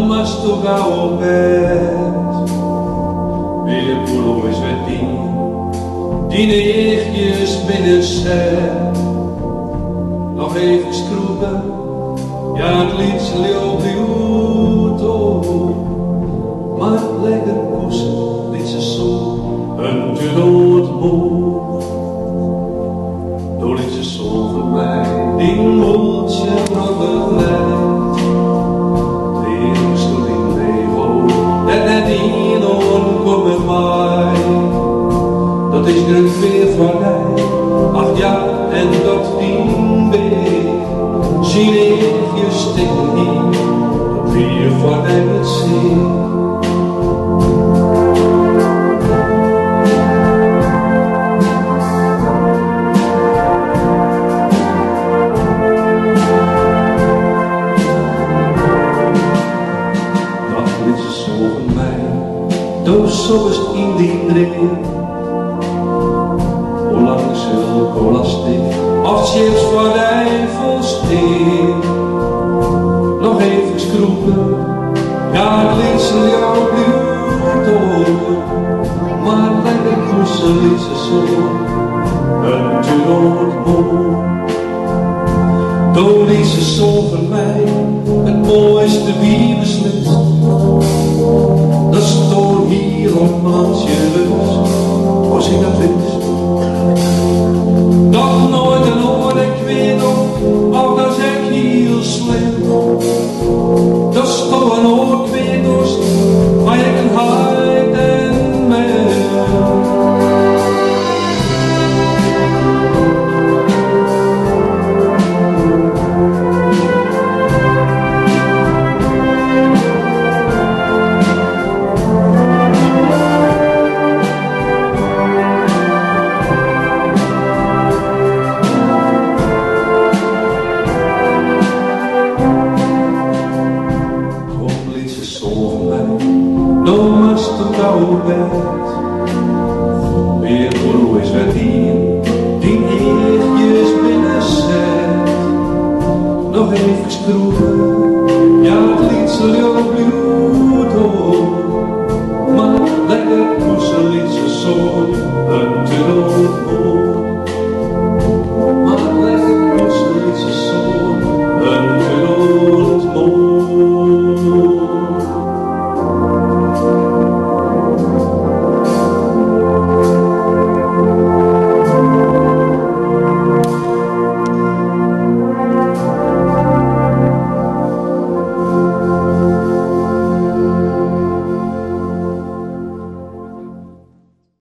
dan was toch gauw op bed. Weer voel is met die neertjes binnen zet. Nog even schroeven, ja het liedje loopt uit op. Maar lekker kussen, liet ze zo een dood boog. Door liet ze zo voor mij, die moedje nog begeleid. Twee stond in Leeuwen, dat net in onkom met mij. Dat is druk weer voorbij, 8 jaar en dat ding weer. Zien je stikken niet, dat weer voorbij met zin. Dus zo is het in die dringen. Hoe lang zulke belasting of chips voor de Eiffelsteen. Nog even schroeven, ja het liedje jou blijft horen. Maar lekker kussen liet ze zo een dood moe. Toen liet ze zo voor mij het mooiste wie beslist. Dat stond hier op Mansjelus, als ik dat wist. Dat nooit en ooit, ik weet nog, ook dat ik heel slim. Dat stond een oor, ik weet nog, maar ik een huid en mens. Dan was het gauw bed. Weer hoe is het hier, die eertjes binnen zet. Nog even schroeven.